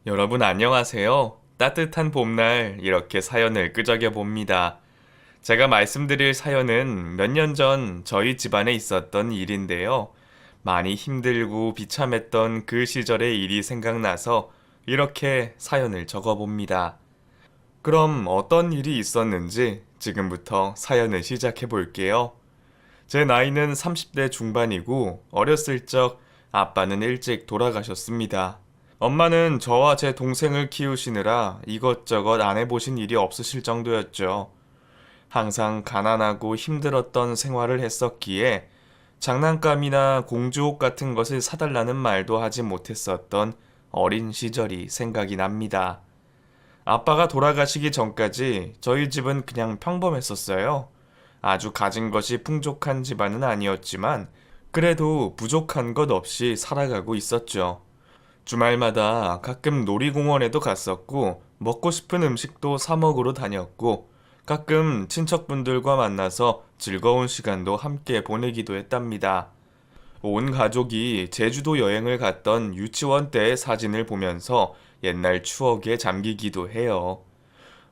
여러분 안녕하세요. 따뜻한 봄날 이렇게 사연을 끄적여 봅니다. 제가 말씀드릴 사연은 몇 년 전 저희 집안에 있었던 일인데요. 많이 힘들고 비참했던 그 시절의 일이 생각나서 이렇게 사연을 적어 봅니다. 그럼 어떤 일이 있었는지 지금부터 사연을 시작해 볼게요. 제 나이는 30대 중반이고 어렸을 적 아빠는 일찍 돌아가셨습니다. 엄마는 저와 제 동생을 키우시느라 이것저것 안 해보신 일이 없으실 정도였죠. 항상 가난하고 힘들었던 생활을 했었기에 장난감이나 공주옷 같은 것을 사달라는 말도 하지 못했었던 어린 시절이 생각이 납니다. 아빠가 돌아가시기 전까지 저희 집은 그냥 평범했었어요. 아주 가진 것이 풍족한 집안은 아니었지만 그래도 부족한 것 없이 살아가고 있었죠. 주말마다 가끔 놀이공원에도 갔었고 먹고 싶은 음식도 사 먹으러 다녔고 가끔 친척분들과 만나서 즐거운 시간도 함께 보내기도 했답니다. 온 가족이 제주도 여행을 갔던 유치원 때의 사진을 보면서 옛날 추억에 잠기기도 해요.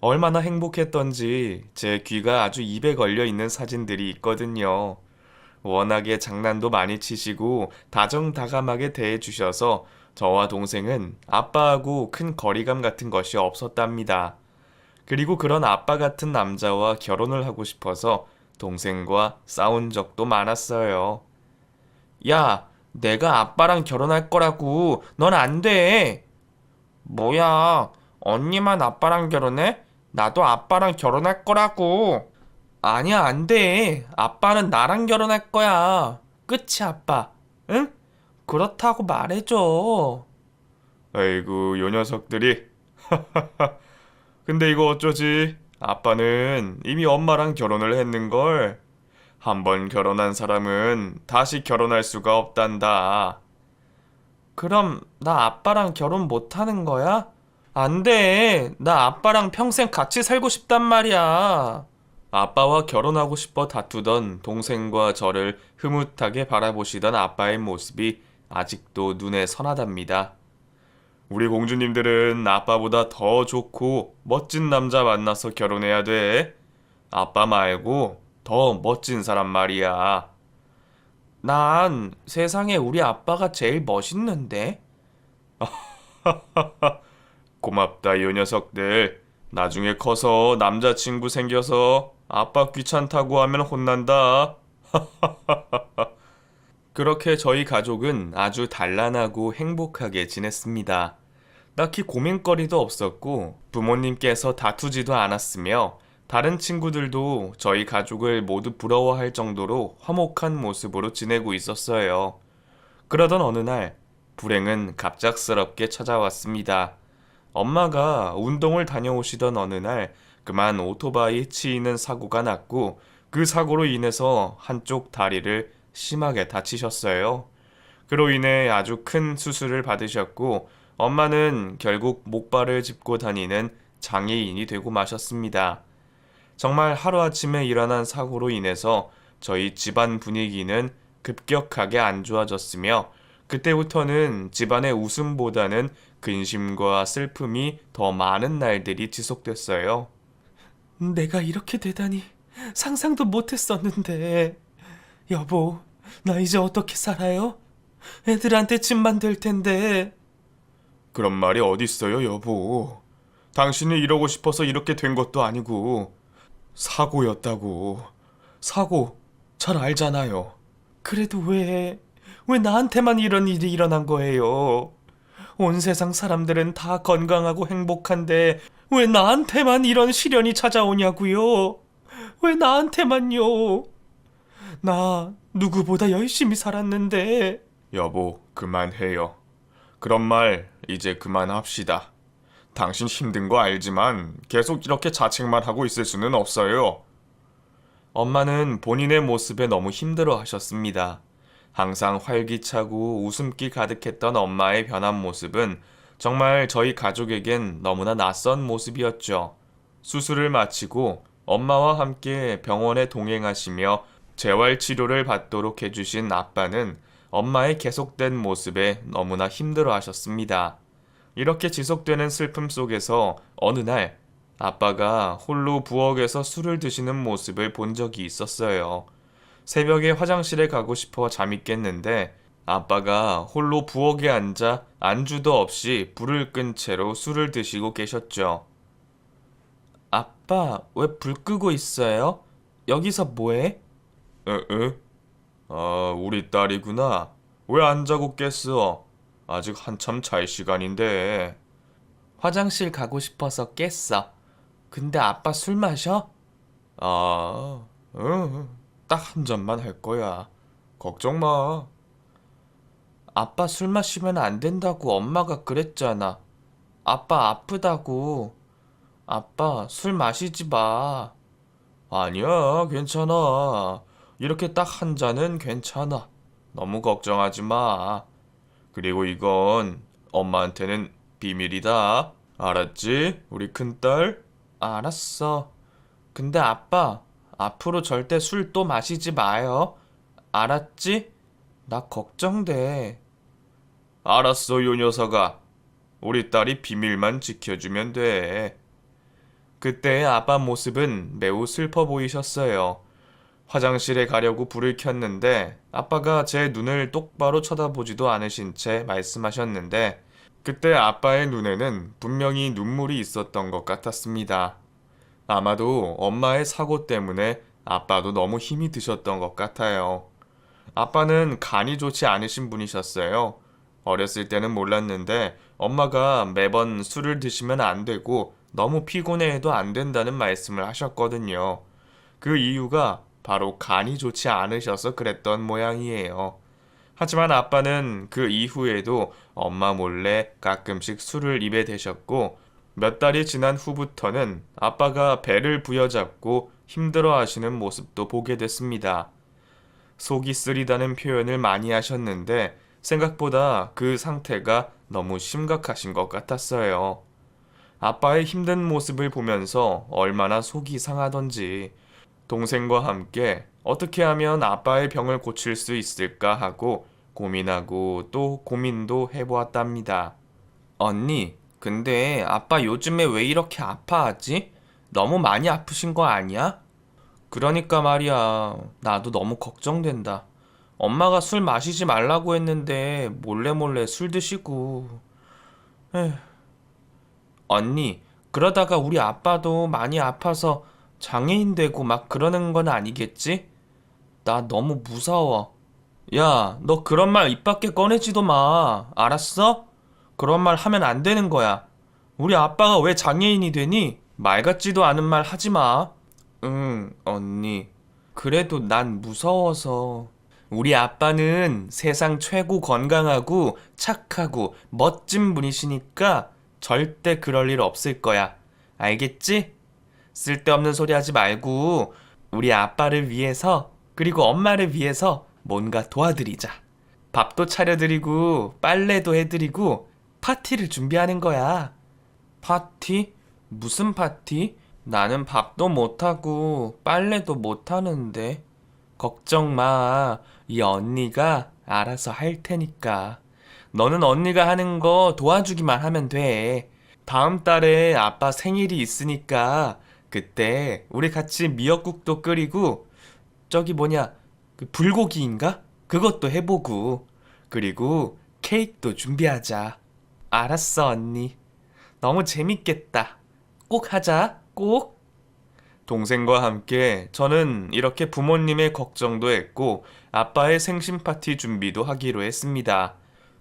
얼마나 행복했던지 제 귀가 아주 입에 걸려 있는 사진들이 있거든요. 워낙에 장난도 많이 치시고 다정다감하게 대해주셔서 저와 동생은 아빠하고 큰 거리감 같은 것이 없었답니다. 그리고 그런 아빠 같은 남자와 결혼을 하고 싶어서 동생과 싸운 적도 많았어요. 야, 내가 아빠랑 결혼할 거라고. 넌 안 돼. 뭐야, 언니만 아빠랑 결혼해? 나도 아빠랑 결혼할 거라고. 아니야, 안 돼. 아빠는 나랑 결혼할 거야. 그치, 아빠? 응? 그렇다고 말해줘. 아이고, 요 녀석들이. 근데 이거 어쩌지? 아빠는 이미 엄마랑 결혼을 했는걸. 한 번 결혼한 사람은 다시 결혼할 수가 없단다. 그럼 나 아빠랑 결혼 못 하는 거야? 안 돼. 나 아빠랑 평생 같이 살고 싶단 말이야. 아빠와 결혼하고 싶어 다투던 동생과 저를 흐뭇하게 바라보시던 아빠의 모습이 아직도 눈에 선하답니다. 우리 공주님들은 아빠보다 더 좋고 멋진 남자 만나서 결혼해야 돼. 아빠 말고 더 멋진 사람 말이야. 난 세상에 우리 아빠가 제일 멋있는데? 고맙다, 이 녀석들. 나중에 커서 남자친구 생겨서 아빠 귀찮다고 하면 혼난다. 그렇게 저희 가족은 아주 단란하고 행복하게 지냈습니다. 딱히 고민거리도 없었고 부모님께서 다투지도 않았으며 다른 친구들도 저희 가족을 모두 부러워할 정도로 화목한 모습으로 지내고 있었어요. 그러던 어느 날 불행은 갑작스럽게 찾아왔습니다. 엄마가 운동을 다녀오시던 어느 날 그만 오토바이 치이는 사고가 났고 그 사고로 인해서 한쪽 다리를 심하게 다치셨어요. 그로 인해 아주 큰 수술을 받으셨고 엄마는 결국 목발을 짚고 다니는 장애인이 되고 마셨습니다. 정말 하루아침에 일어난 사고로 인해서 저희 집안 분위기는 급격하게 안 좋아졌으며 그때부터는 집안의 웃음보다는 근심과 슬픔이 더 많은 날들이 지속됐어요. 내가 이렇게 되다니 상상도 못했었는데. 여보, 나 이제 어떻게 살아요? 애들한테 짐만 될 텐데. 그런 말이 어딨어요, 여보. 당신이 이러고 싶어서 이렇게 된 것도 아니고 사고였다고. 사고 잘 알잖아요. 그래도 왜 나한테만 이런 일이 일어난 거예요? 온 세상 사람들은 다 건강하고 행복한데 왜 나한테만 이런 시련이 찾아오냐고요? 왜 나한테만요? 나 누구보다 열심히 살았는데. 여보, 그만해요. 그런 말 이제 그만합시다. 당신 힘든 거 알지만 계속 이렇게 자책만 하고 있을 수는 없어요. 엄마는 본인의 모습에 너무 힘들어 하셨습니다. 항상 활기차고 웃음기 가득했던 엄마의 변한 모습은 정말 저희 가족에겐 너무나 낯선 모습이었죠. 수술을 마치고 엄마와 함께 병원에 동행하시며 재활 치료를 받도록 해주신 아빠는 엄마의 계속된 모습에 너무나 힘들어 하셨습니다. 이렇게 지속되는 슬픔 속에서 어느 날 아빠가 홀로 부엌에서 술을 드시는 모습을 본 적이 있었어요. 새벽에 화장실에 가고 싶어 잠이 깼는데 아빠가 홀로 부엌에 앉아 안주도 없이 불을 끈 채로 술을 드시고 계셨죠. 아빠, 왜 불 끄고 있어요? 여기서 뭐해? 에? 우리 딸이구나. 왜 안 자고 깼어? 아직 한참 잘 시간인데. 화장실 가고 싶어서 깼어. 근데 아빠 술 마셔? 응. 딱 한 잔만 할 거야. 걱정 마. 아빠 술 마시면 안 된다고 엄마가 그랬잖아. 아빠 아프다고. 아빠 술 마시지 마. 아니야, 괜찮아. 이렇게 딱 한 잔은 괜찮아. 너무 걱정하지 마. 그리고 이건 엄마한테는 비밀이다. 알았지? 우리 큰딸? 알았어. 근데 아빠, 앞으로 절대 술 또 마시지 마요. 알았지? 나 걱정돼. 알았어, 요 녀석아. 우리 딸이 비밀만 지켜주면 돼. 그때의 아빠 모습은 매우 슬퍼 보이셨어요. 화장실에 가려고 불을 켰는데 아빠가 제 눈을 똑바로 쳐다보지도 않으신 채 말씀하셨는데 그때 아빠의 눈에는 분명히 눈물이 있었던 것 같았습니다. 아마도 엄마의 사고 때문에 아빠도 너무 힘이 드셨던 것 같아요. 아빠는 간이 좋지 않으신 분이셨어요. 어렸을 때는 몰랐는데 엄마가 매번 술을 드시면 안 되고 너무 피곤해해도 안 된다는 말씀을 하셨거든요. 그 이유가 바로 간이 좋지 않으셔서 그랬던 모양이에요. 하지만 아빠는 그 이후에도 엄마 몰래 가끔씩 술을 입에 대셨고 몇 달이 지난 후부터는 아빠가 배를 부여잡고 힘들어 하시는 모습도 보게 됐습니다. 속이 쓰리다는 표현을 많이 하셨는데 생각보다 그 상태가 너무 심각하신 것 같았어요. 아빠의 힘든 모습을 보면서 얼마나 속이 상하던지 동생과 함께 어떻게 하면 아빠의 병을 고칠 수 있을까 하고 고민하고 또 고민도 해보았답니다. 언니, 근데 아빠 요즘에 왜 이렇게 아파하지? 너무 많이 아프신 거 아니야? 그러니까 말이야. 나도 너무 걱정된다. 엄마가 술 마시지 말라고 했는데 몰래 몰래 술 드시고. 에휴. 언니, 그러다가 우리 아빠도 많이 아파서 장애인 되고 막 그러는 건 아니겠지? 나 너무 무서워. 야, 너 그런 말 입 밖에 꺼내지도 마. 알았어? 그런 말 하면 안 되는 거야. 우리 아빠가 왜 장애인이 되니? 말 같지도 않은 말 하지 마. 응, 언니. 그래도 난 무서워서. 우리 아빠는 세상 최고 건강하고 착하고 멋진 분이시니까 절대 그럴 일 없을 거야. 알겠지? 쓸데없는 소리 하지 말고 우리 아빠를 위해서 그리고 엄마를 위해서 뭔가 도와드리자. 밥도 차려드리고 빨래도 해드리고 파티를 준비하는 거야. 파티? 무슨 파티? 나는 밥도 못하고 빨래도 못하는데. 걱정 마. 이 언니가 알아서 할 테니까. 너는 언니가 하는 거 도와주기만 하면 돼. 다음 달에 아빠 생일이 있으니까 그때 우리 같이 미역국도 끓이고 저기 뭐냐 그 불고기인가? 그것도 해보고 그리고 케이크도 준비하자. 알았어 언니. 너무 재밌겠다. 꼭 하자. 꼭. 동생과 함께 저는 이렇게 부모님의 걱정도 했고 아빠의 생신 파티 준비도 하기로 했습니다.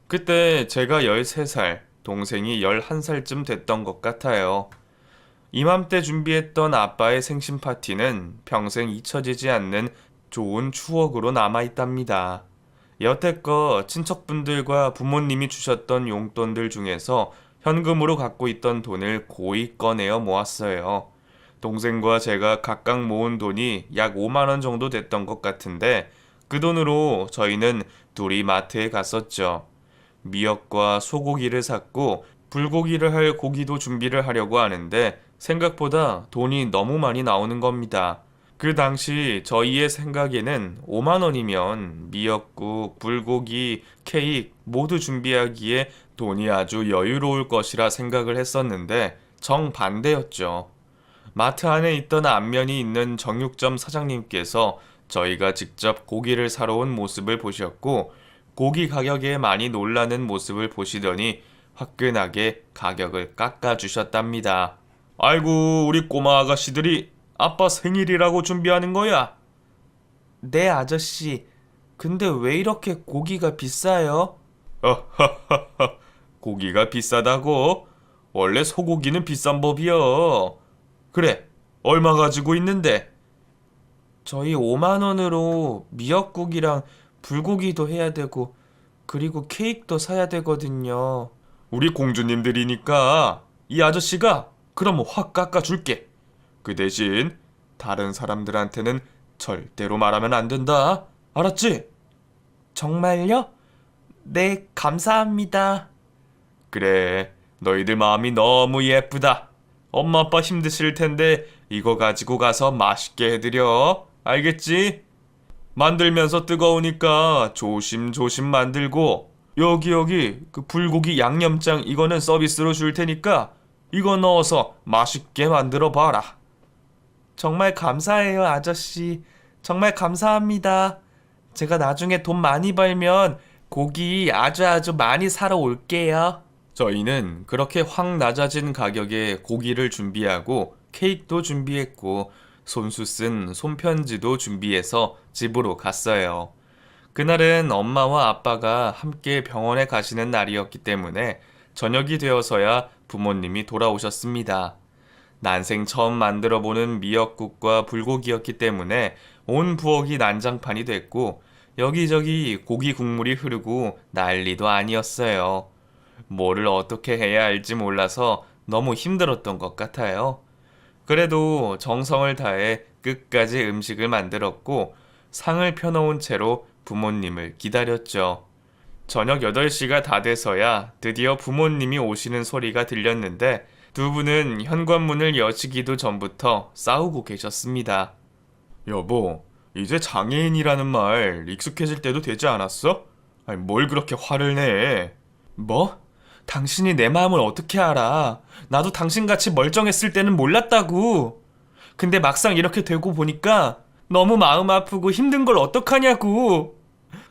그때 제가 13살, 동생이 11살쯤 됐던 것 같아요. 이맘때 준비했던 아빠의 생신 파티는 평생 잊혀지지 않는 좋은 추억으로 남아있답니다. 여태껏 친척분들과 부모님이 주셨던 용돈들 중에서 현금으로 갖고 있던 돈을 고이 꺼내어 모았어요. 동생과 제가 각각 모은 돈이 약 5만 원 정도 됐던 것 같은데 그 돈으로 저희는 둘이 마트에 갔었죠. 미역과 소고기를 샀고 불고기를 할 고기도 준비를 하려고 하는데 생각보다 돈이 너무 많이 나오는 겁니다. 그 당시 저희의 생각에는 5만 원이면 미역국, 불고기, 케이크 모두 준비하기에 돈이 아주 여유로울 것이라 생각을 했었는데 정반대였죠. 마트 안에 있던 안면이 있는 정육점 사장님께서 저희가 직접 고기를 사러 온 모습을 보셨고 고기 가격에 많이 놀라는 모습을 보시더니 화끈하게 가격을 깎아주셨답니다. 아이고, 우리 꼬마 아가씨들이 아빠 생일이라고 준비하는 거야. 네, 아저씨. 근데 왜 이렇게 고기가 비싸요? 어하하하, 고기가 비싸다고? 원래 소고기는 비싼 법이여. 그래, 얼마 가지고 있는데? 저희 5만 원으로 미역국이랑 불고기도 해야 되고, 그리고 케이크도 사야 되거든요. 우리 공주님들이니까 이 아저씨가 그럼 확 깎아줄게. 그 대신 다른 사람들한테는 절대로 말하면 안 된다. 알았지? 정말요? 네, 감사합니다. 그래, 너희들 마음이 너무 예쁘다. 엄마 아빠 힘드실 텐데 이거 가지고 가서 맛있게 해드려. 알겠지? 만들면서 뜨거우니까 조심조심 만들고 여기 그 불고기 양념장 이거는 서비스로 줄 테니까 이거 넣어서 맛있게 만들어 봐라. 정말 감사해요, 아저씨. 정말 감사합니다. 제가 나중에 돈 많이 벌면 고기 아주 많이 사러 올게요. 저희는 그렇게 확 낮아진 가격에 고기를 준비하고 케이크도 준비했고 손수 쓴 손편지도 준비해서 집으로 갔어요. 그날은 엄마와 아빠가 함께 병원에 가시는 날이었기 때문에 저녁이 되어서야 부모님이 돌아오셨습니다. 난생 처음 만들어보는 미역국과 불고기였기 때문에 온 부엌이 난장판이 됐고 여기저기 고기 국물이 흐르고 난리도 아니었어요. 뭐를 어떻게 해야 할지 몰라서 너무 힘들었던 것 같아요. 그래도 정성을 다해 끝까지 음식을 만들었고 상을 펴놓은 채로 부모님을 기다렸죠. 저녁 8시가 다 돼서야 드디어 부모님이 오시는 소리가 들렸는데 두 분은 현관문을 여시기도 전부터 싸우고 계셨습니다. 여보, 이제 장애인이라는 말 익숙해질 때도 되지 않았어? 아니, 뭘 그렇게 화를 내? 뭐? 당신이 내 마음을 어떻게 알아? 나도 당신같이 멀쩡했을 때는 몰랐다고. 근데 막상 이렇게 되고 보니까 너무 마음 아프고 힘든 걸 어떡하냐고.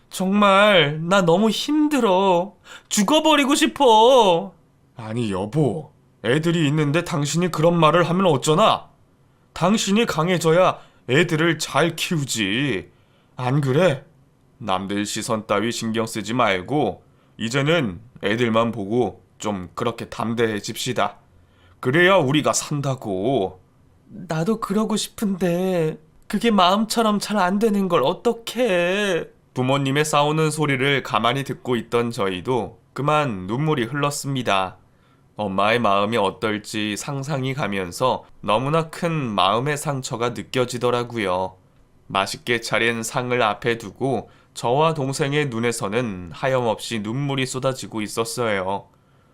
정말 나 너무 힘들어. 죽어버리고 싶어. 아니 여보, 애들이 있는데 당신이 그런 말을 하면 어쩌나? 당신이 강해져야 애들을 잘 키우지. 안 그래? 남들 시선 따위 신경 쓰지 말고 이제는 애들만 보고 좀 그렇게 담대해집시다. 그래야 우리가 산다고. 나도 그러고 싶은데 그게 마음처럼 잘 안 되는 걸 어떡해. 부모님의 싸우는 소리를 가만히 듣고 있던 저희도 그만 눈물이 흘렀습니다. 엄마의 마음이 어떨지 상상이 가면서 너무나 큰 마음의 상처가 느껴지더라고요. 맛있게 차린 상을 앞에 두고 저와 동생의 눈에서는 하염없이 눈물이 쏟아지고 있었어요.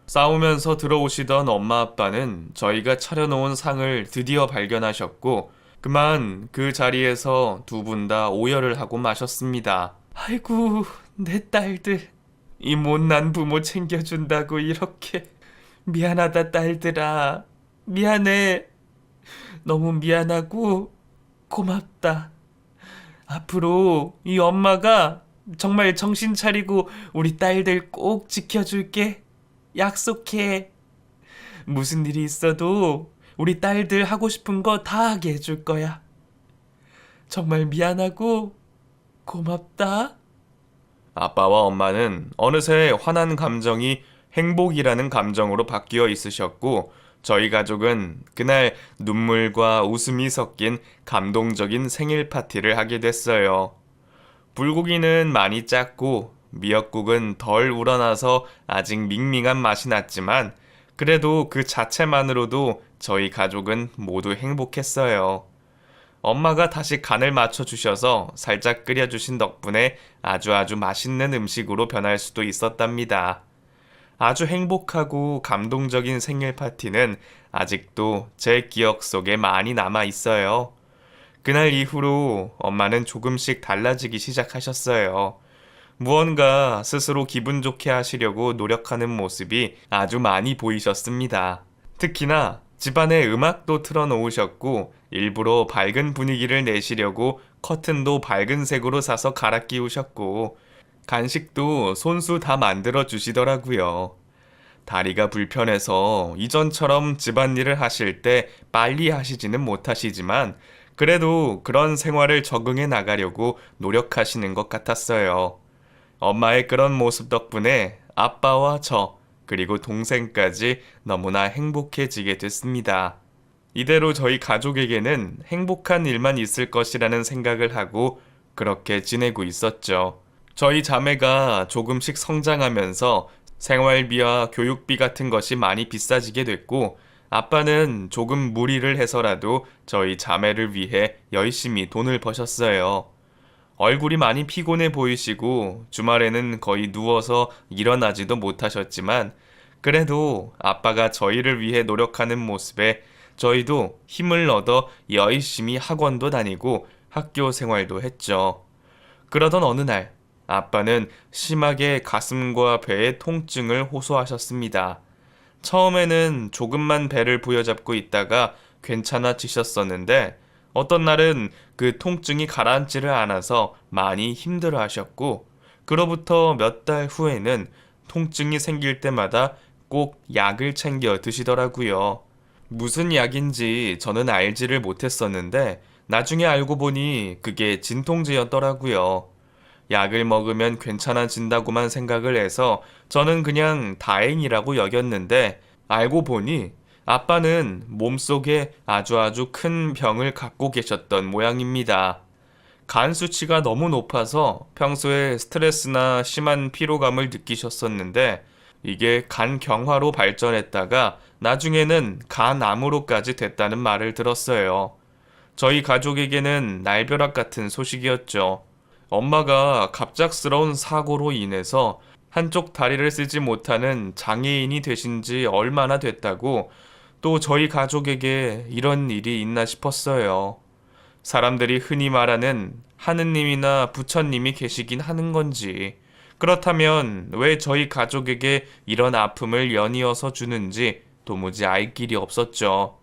싸우면서 들어오시던 엄마 아빠는 저희가 차려놓은 상을 드디어 발견하셨고 그만 그 자리에서 두 분 다 오열을 하고 마셨습니다. 아이고, 내 딸들. 이 못난 부모 챙겨준다고 이렇게. 미안하다, 딸들아. 미안해. 너무 미안하고 고맙다. 앞으로 이 엄마가 정말 정신 차리고 우리 딸들 꼭 지켜줄게. 약속해. 무슨 일이 있어도 우리 딸들 하고 싶은 거 다 하게 해줄 거야. 정말 미안하고 고맙다. 아빠와 엄마는 어느새 화난 감정이 행복이라는 감정으로 바뀌어 있으셨고 저희 가족은 그날 눈물과 웃음이 섞인 감동적인 생일 파티를 하게 됐어요. 불고기는 많이 짰고 미역국은 덜 우러나서 아직 밍밍한 맛이 났지만 그래도 그 자체만으로도 저희 가족은 모두 행복했어요. 엄마가 다시 간을 맞춰주셔서 살짝 끓여주신 덕분에 아주 맛있는 음식으로 변할 수도 있었답니다. 아주 행복하고 감동적인 생일 파티는 아직도 제 기억 속에 많이 남아 있어요. 그날 이후로 엄마는 조금씩 달라지기 시작하셨어요. 무언가 스스로 기분 좋게 하시려고 노력하는 모습이 아주 많이 보이셨습니다. 특히나 집안에 음악도 틀어놓으셨고 일부러 밝은 분위기를 내시려고 커튼도 밝은 색으로 사서 갈아 끼우셨고 간식도 손수 다 만들어 주시더라고요. 다리가 불편해서 이전처럼 집안일을 하실 때 빨리 하시지는 못하시지만 그래도 그런 생활을 적응해 나가려고 노력하시는 것 같았어요. 엄마의 그런 모습 덕분에 아빠와 저, 그리고 동생까지 너무나 행복해지게 됐습니다. 이대로 저희 가족에게는 행복한 일만 있을 것이라는 생각을 하고 그렇게 지내고 있었죠. 저희 자매가 조금씩 성장하면서 생활비와 교육비 같은 것이 많이 비싸지게 됐고, 아빠는 조금 무리를 해서라도 저희 자매를 위해 열심히 돈을 버셨어요. 얼굴이 많이 피곤해 보이시고 주말에는 거의 누워서 일어나지도 못하셨지만 그래도 아빠가 저희를 위해 노력하는 모습에 저희도 힘을 얻어 열심히 학원도 다니고 학교 생활도 했죠. 그러던 어느 날 아빠는 심하게 가슴과 배의 통증을 호소하셨습니다. 처음에는 조금만 배를 부여잡고 있다가 괜찮아지셨었는데 어떤 날은 그 통증이 가라앉지를 않아서 많이 힘들어 하셨고, 그로부터 몇 달 후에는 통증이 생길 때마다 꼭 약을 챙겨 드시더라고요. 무슨 약인지 저는 알지를 못했었는데, 나중에 알고 보니 그게 진통제였더라고요. 약을 먹으면 괜찮아진다고만 생각을 해서 저는 그냥 다행이라고 여겼는데, 알고 보니 아빠는 몸속에 아주 큰 병을 갖고 계셨던 모양입니다. 간 수치가 너무 높아서 평소에 스트레스나 심한 피로감을 느끼셨었는데 이게 간경화로 발전했다가 나중에는 간암으로까지 됐다는 말을 들었어요. 저희 가족에게는 날벼락 같은 소식이었죠. 엄마가 갑작스러운 사고로 인해서 한쪽 다리를 쓰지 못하는 장애인이 되신 지 얼마나 됐다고, 또 저희 가족에게 이런 일이 있나 싶었어요. 사람들이 흔히 말하는 하느님이나 부처님이 계시긴 하는 건지, 그렇다면 왜 저희 가족에게 이런 아픔을 연이어서 주는지 도무지 알 길이 없었죠.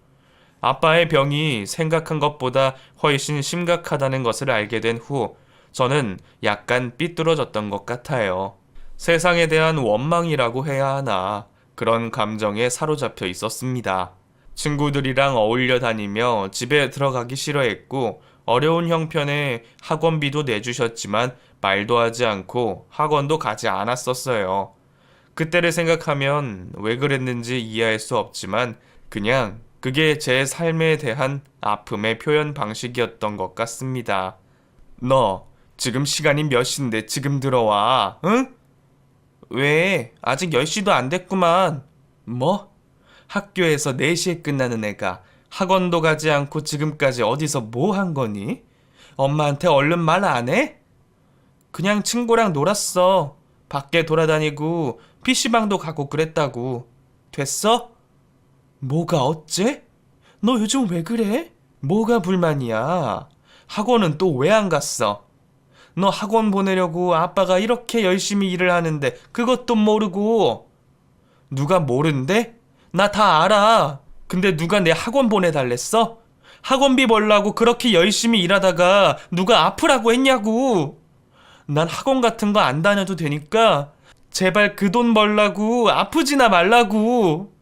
아빠의 병이 생각한 것보다 훨씬 심각하다는 것을 알게 된 후, 저는 약간 삐뚤어졌던 것 같아요. 세상에 대한 원망이라고 해야 하나, 그런 감정에 사로잡혀 있었습니다. 친구들이랑 어울려 다니며 집에 들어가기 싫어했고, 어려운 형편에 학원비도 내주셨지만 말도 하지 않고 학원도 가지 않았었어요. 그때를 생각하면 왜 그랬는지 이해할 수 없지만 그냥 그게 제 삶에 대한 아픔의 표현 방식이었던 것 같습니다. 너 지금 시간이 몇 시인데 지금 들어와, 응? 왜? 아직 10시도 안 됐구만. 뭐? 학교에서 4시에 끝나는 애가 학원도 가지 않고 지금까지 어디서 뭐 한 거니? 엄마한테 얼른 말 안 해? 그냥 친구랑 놀았어. 밖에 돌아다니고 PC방도 가고 그랬다고. 됐어? 뭐가 어째? 너 요즘 왜 그래? 뭐가 불만이야? 학원은 또 왜 안 갔어? 너 학원 보내려고 아빠가 이렇게 열심히 일을 하는데 그것도 모르고. 누가 모른대? 나 다 알아. 근데 누가 내 학원 보내달랬어? 학원비 벌라고 그렇게 열심히 일하다가 누가 아프라고 했냐고. 난 학원 같은 거 안 다녀도 되니까 제발 그 돈 벌라고 아프지나 말라고.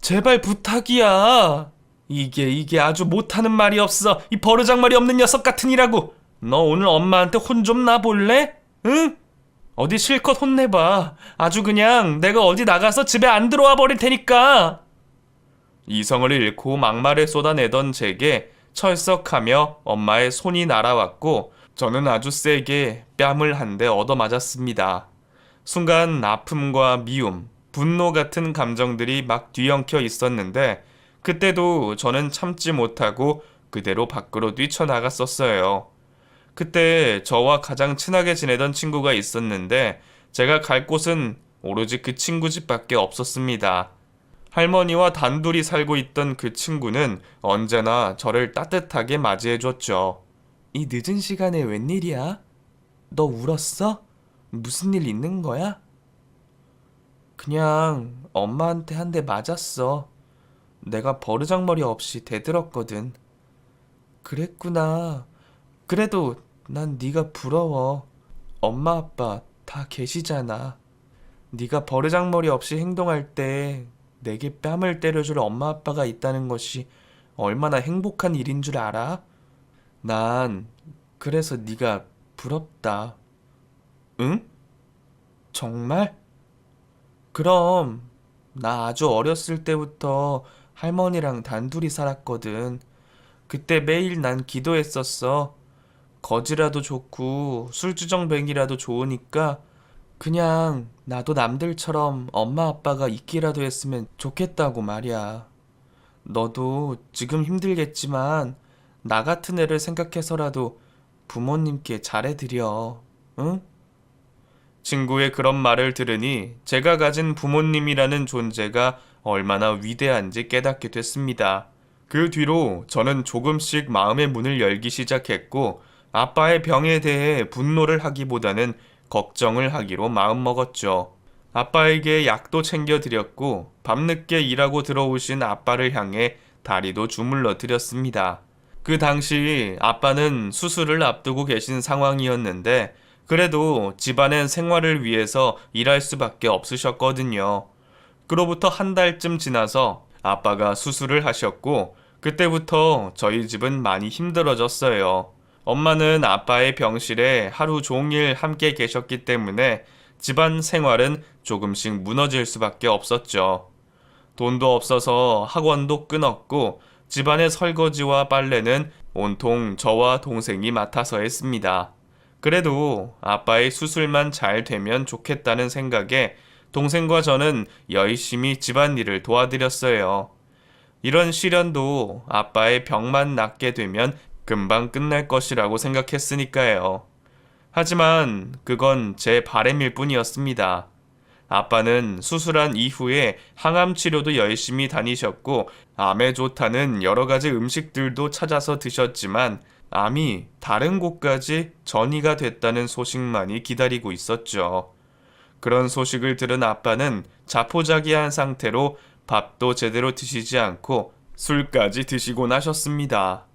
제발 부탁이야. 이게 아주 못하는 말이 없어. 이 버르장머리 없는 녀석 같으니라고. 너 오늘 엄마한테 혼 좀 나볼래? 응? 어디 실컷 혼내봐. 아주 그냥 내가 어디 나가서 집에 안 들어와 버릴 테니까. 이성을 잃고 막말을 쏟아내던 제게 철썩하며 엄마의 손이 날아왔고 저는 아주 세게 뺨을 한 대 얻어맞았습니다. 순간 아픔과 미움, 분노 같은 감정들이 막 뒤엉켜 있었는데 그때도 저는 참지 못하고 그대로 밖으로 뛰쳐나갔었어요. 그때 저와 가장 친하게 지내던 친구가 있었는데 제가 갈 곳은 오로지 그 친구 집밖에 없었습니다. 할머니와 단둘이 살고 있던 그 친구는 언제나 저를 따뜻하게 맞이해줬죠. 이 늦은 시간에 웬일이야? 너 울었어? 무슨 일 있는 거야? 그냥 엄마한테 한 대 맞았어. 내가 버르장머리 없이 대들었거든. 그랬구나. 그래도 난 네가 부러워. 엄마 아빠 다 계시잖아. 네가 버르장머리 없이 행동할 때 내게 뺨을 때려줄 엄마 아빠가 있다는 것이 얼마나 행복한 일인 줄 알아? 난 그래서 네가 부럽다. 응? 정말? 그럼 나 아주 어렸을 때부터 할머니랑 단둘이 살았거든. 그때 매일 난 기도했었어. 거지라도 좋고 술주정뱅이라도 좋으니까 그냥 나도 남들처럼 엄마 아빠가 있기라도 했으면 좋겠다고 말이야. 너도 지금 힘들겠지만 나 같은 애를 생각해서라도 부모님께 잘해드려. 응? 친구의 그런 말을 들으니 제가 가진 부모님이라는 존재가 얼마나 위대한지 깨닫게 됐습니다. 그 뒤로 저는 조금씩 마음의 문을 열기 시작했고 아빠의 병에 대해 분노를 하기보다는 걱정을 하기로 마음먹었죠. 아빠에게 약도 챙겨드렸고 밤늦게 일하고 들어오신 아빠를 향해 다리도 주물러 드렸습니다. 그 당시 아빠는 수술을 앞두고 계신 상황이었는데 그래도 집안의 생활을 위해서 일할 수밖에 없으셨거든요. 그로부터 한 달쯤 지나서 아빠가 수술을 하셨고 그때부터 저희 집은 많이 힘들어졌어요. 엄마는 아빠의 병실에 하루 종일 함께 계셨기 때문에 집안 생활은 조금씩 무너질 수밖에 없었죠. 돈도 없어서 학원도 끊었고 집안의 설거지와 빨래는 온통 저와 동생이 맡아서 했습니다. 그래도 아빠의 수술만 잘 되면 좋겠다는 생각에 동생과 저는 열심히 집안일을 도와드렸어요. 이런 시련도 아빠의 병만 낫게 되면 금방 끝날 것이라고 생각했으니까요. 하지만 그건 제 바람일 뿐이었습니다. 아빠는 수술한 이후에 항암 치료도 열심히 다니셨고 암에 좋다는 여러 가지 음식들도 찾아서 드셨지만 암이 다른 곳까지 전이가 됐다는 소식만이 기다리고 있었죠. 그런 소식을 들은 아빠는 자포자기한 상태로 밥도 제대로 드시지 않고 술까지 드시고 나셨습니다.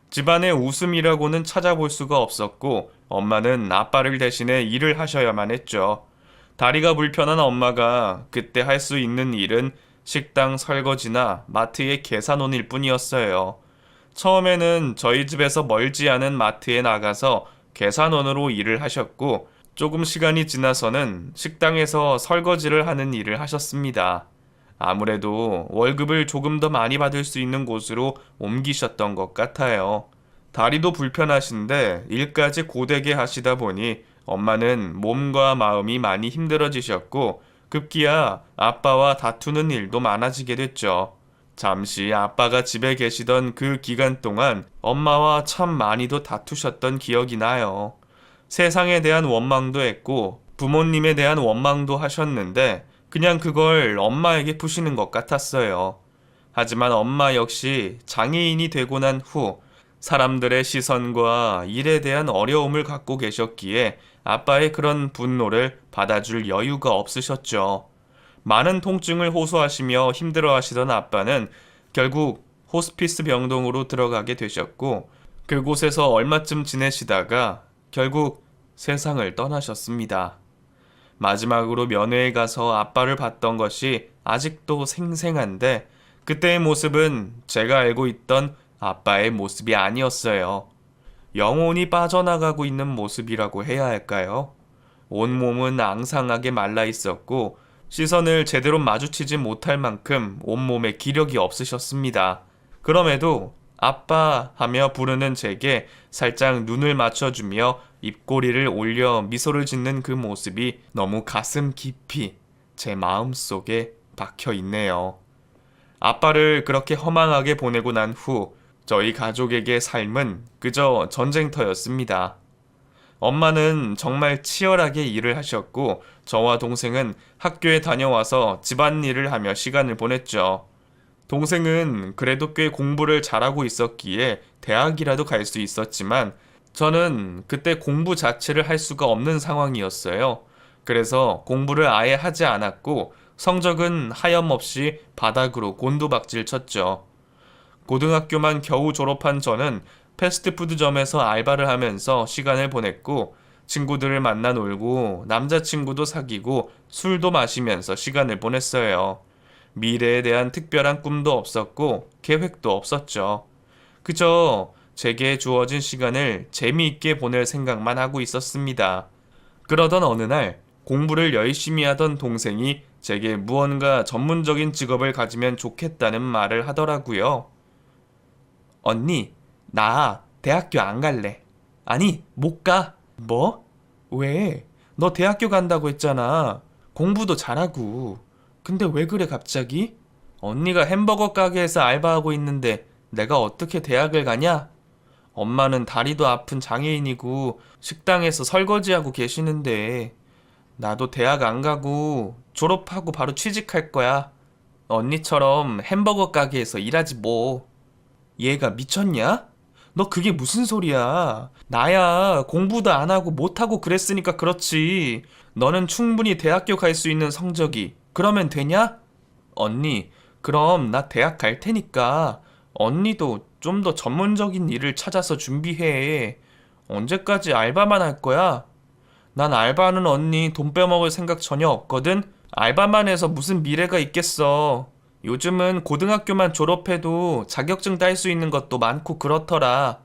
집안의 웃음이라고는 찾아볼 수가 없었고 엄마는 아빠를 대신해 일을 하셔야만 했죠. 다리가 불편한 엄마가 그때 할 수 있는 일은 식당 설거지나 마트의 계산원일 뿐이었어요. 처음에는 저희 집에서 멀지 않은 마트에 나가서 계산원으로 일을 하셨고 조금 시간이 지나서는 식당에서 설거지를 하는 일을 하셨습니다. 아무래도 월급을 조금 더 많이 받을 수 있는 곳으로 옮기셨던 것 같아요. 다리도 불편하신데 일까지 고되게 하시다 보니 엄마는 몸과 마음이 많이 힘들어지셨고 급기야 아빠와 다투는 일도 많아지게 됐죠. 잠시 아빠가 집에 계시던 그 기간 동안 엄마와 참 많이도 다투셨던 기억이 나요. 세상에 대한 원망도 했고 부모님에 대한 원망도 하셨는데 그냥 그걸 엄마에게 푸시는 것 같았어요. 하지만 엄마 역시 장애인이 되고 난 후 사람들의 시선과 일에 대한 어려움을 갖고 계셨기에 아빠의 그런 분노를 받아줄 여유가 없으셨죠. 많은 통증을 호소하시며 힘들어하시던 아빠는 결국 호스피스 병동으로 들어가게 되셨고 그곳에서 얼마쯤 지내시다가 결국 세상을 떠나셨습니다. 마지막으로 면회에 가서 아빠를 봤던 것이 아직도 생생한데 그때의 모습은 제가 알고 있던 아빠의 모습이 아니었어요. 영혼이 빠져나가고 있는 모습이라고 해야 할까요? 온몸은 앙상하게 말라 있었고 시선을 제대로 마주치지 못할 만큼 온몸에 기력이 없으셨습니다. 그럼에도 아빠 하며 부르는 제게 살짝 눈을 맞춰주며 입꼬리를 올려 미소를 짓는 그 모습이 너무 가슴 깊이 제 마음속에 박혀 있네요. 아빠를 그렇게 허망하게 보내고 난 후 저희 가족에게 삶은 그저 전쟁터였습니다. 엄마는 정말 치열하게 일을 하셨고 저와 동생은 학교에 다녀와서 집안일을 하며 시간을 보냈죠. 동생은 그래도 꽤 공부를 잘하고 있었기에 대학이라도 갈 수 있었지만 저는 그때 공부 자체를 할 수가 없는 상황이었어요. 그래서 공부를 아예 하지 않았고 성적은 하염없이 바닥으로 곤두박질 쳤죠. 고등학교만 겨우 졸업한 저는 패스트푸드점에서 알바를 하면서 시간을 보냈고 친구들을 만나 놀고 남자친구도 사귀고 술도 마시면서 시간을 보냈어요. 미래에 대한 특별한 꿈도 없었고 계획도 없었죠. 그저 제게 주어진 시간을 재미있게 보낼 생각만 하고 있었습니다. 그러던 어느 날 공부를 열심히 하던 동생이 제게 무언가 전문적인 직업을 가지면 좋겠다는 말을 하더라고요. 언니, 나 대학교 안 갈래. 아니, 못 가. 뭐? 왜? 너 대학교 간다고 했잖아. 공부도 잘하고. 근데 왜 그래 갑자기? 언니가 햄버거 가게에서 알바하고 있는데 내가 어떻게 대학을 가냐? 엄마는 다리도 아픈 장애인이고 식당에서 설거지하고 계시는데 나도 대학 안 가고 졸업하고 바로 취직할 거야. 언니처럼 햄버거 가게에서 일하지 뭐. 얘가 미쳤냐? 너 그게 무슨 소리야? 나야 공부도 안 하고 못 하고 그랬으니까 그렇지. 너는 충분히 대학교 갈 수 있는 성적이 그러면 되냐? 언니, 그럼 나 대학 갈 테니까 언니도 좀 더 전문적인 일을 찾아서 준비해. 언제까지 알바만 할 거야? 난 알바하는 언니 돈 빼먹을 생각 전혀 없거든? 알바만 해서 무슨 미래가 있겠어. 요즘은 고등학교만 졸업해도 자격증 딸 수 있는 것도 많고 그렇더라.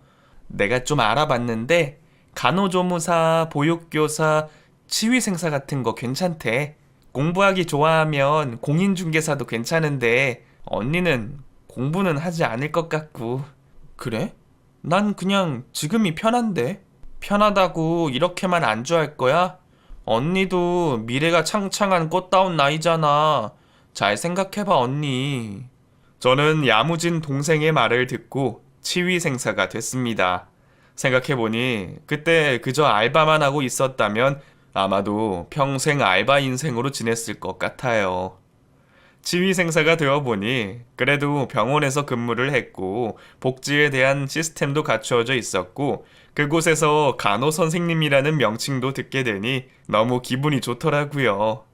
내가 좀 알아봤는데 간호조무사, 보육교사, 치위생사 같은 거 괜찮대. 공부하기 좋아하면 공인중개사도 괜찮은데 언니는 공부는 하지 않을 것 같고. 그래? 난 그냥 지금이 편한데. 편하다고 이렇게만 안주할 거야? 언니도 미래가 창창한 꽃다운 나이잖아. 잘 생각해봐, 언니. 저는 야무진 동생의 말을 듣고 치위생사가 됐습니다. 생각해보니 그때 그저 알바만 하고 있었다면 아마도 평생 알바 인생으로 지냈을 것 같아요. 치위생사가 되어보니 그래도 병원에서 근무를 했고 복지에 대한 시스템도 갖추어져 있었고 그곳에서 간호선생님이라는 명칭도 듣게 되니 너무 기분이 좋더라고요.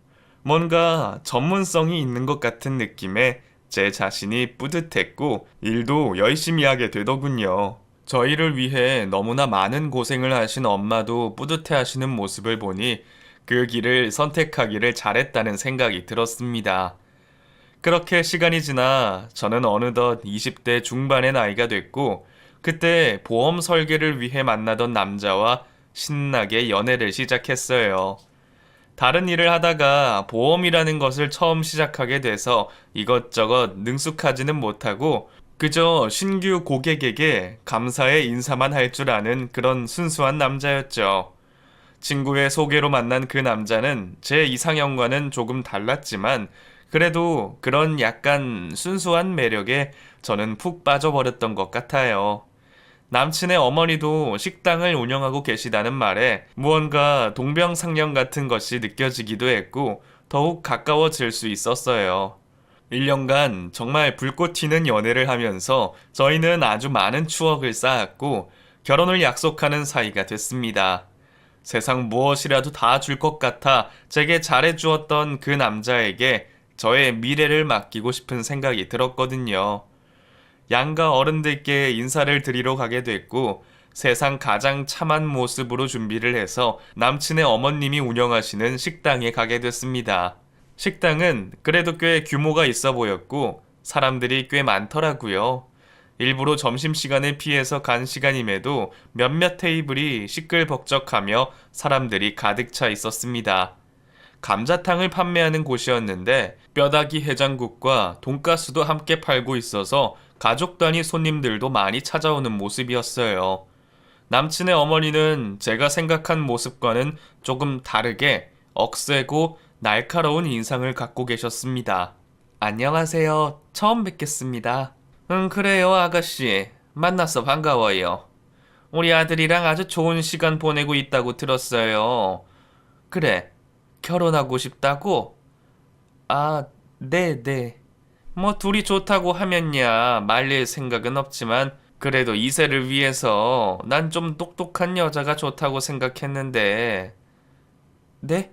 뭔가 전문성이 있는 것 같은 느낌에 제 자신이 뿌듯했고 일도 열심히 하게 되더군요. 저희를 위해 너무나 많은 고생을 하신 엄마도 뿌듯해 하시는 모습을 보니 그 길을 선택하기를 잘했다는 생각이 들었습니다. 그렇게 시간이 지나 저는 어느덧 20대 중반의 나이가 됐고 그때 보험 설계를 위해 만나던 남자와 신나게 연애를 시작했어요. 다른 일을 하다가 보험이라는 것을 처음 시작하게 돼서 이것저것 능숙하지는 못하고 그저 신규 고객에게 감사의 인사만 할 줄 아는 그런 순수한 남자였죠. 친구의 소개로 만난 그 남자는 제 이상형과는 조금 달랐지만 그래도 그런 약간 순수한 매력에 저는 푹 빠져버렸던 것 같아요. 남친의 어머니도 식당을 운영하고 계시다는 말에 무언가 동병상련 같은 것이 느껴지기도 했고 더욱 가까워질 수 있었어요. 1년간 정말 불꽃 튀는 연애를 하면서 저희는 아주 많은 추억을 쌓았고 결혼을 약속하는 사이가 됐습니다. 세상 무엇이라도 다 줄 것 같아 제게 잘해주었던 그 남자에게 저의 미래를 맡기고 싶은 생각이 들었거든요. 양가 어른들께 인사를 드리러 가게 됐고 세상 가장 참한 모습으로 준비를 해서 남친의 어머님이 운영하시는 식당에 가게 됐습니다. 식당은 그래도 꽤 규모가 있어 보였고 사람들이 꽤 많더라고요. 일부러 점심시간을 피해서 간 시간임에도 몇몇 테이블이 시끌벅적하며 사람들이 가득 차 있었습니다. 감자탕을 판매하는 곳이었는데 뼈다귀 해장국과 돈가스도 함께 팔고 있어서 가족 단위 손님들도 많이 찾아오는 모습이었어요. 남친의 어머니는 제가 생각한 모습과는 조금 다르게 억세고 날카로운 인상을 갖고 계셨습니다. 안녕하세요. 처음 뵙겠습니다. 그래요, 아가씨. 만나서 반가워요. 우리 아들이랑 아주 좋은 시간 보내고 있다고 들었어요. 그래, 결혼하고 싶다고? 아, 네. 뭐 둘이 좋다고 하면야 말릴 생각은 없지만 그래도 이세를 위해서 난 좀 똑똑한 여자가 좋다고 생각했는데. 네?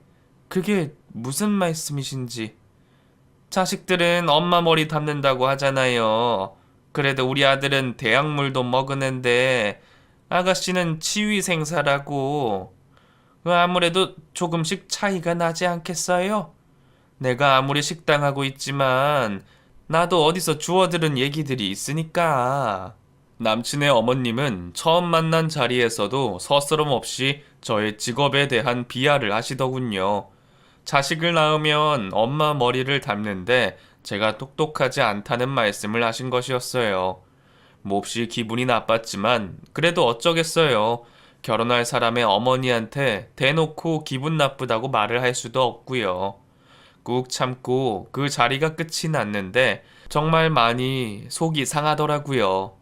그게 무슨 말씀이신지. 자식들은 엄마 머리 담는다고 하잖아요. 그래도 우리 아들은 대학물도 먹으는데 아가씨는 치위생사라고. 아무래도 조금씩 차이가 나지 않겠어요? 내가 아무리 식당하고 있지만 나도 어디서 주워들은 얘기들이 있으니까. 남친의 어머님은 처음 만난 자리에서도 서스럼 없이 저의 직업에 대한 비하를 하시더군요. 자식을 낳으면 엄마 머리를 담는데 제가 똑똑하지 않다는 말씀을 하신 것이었어요. 몹시 기분이 나빴지만 그래도 어쩌겠어요. 결혼할 사람의 어머니한테 대놓고 기분 나쁘다고 말을 할 수도 없고요. 꾹 참고 그 자리가 끝이 났는데 정말 많이 속이 상하더라고요.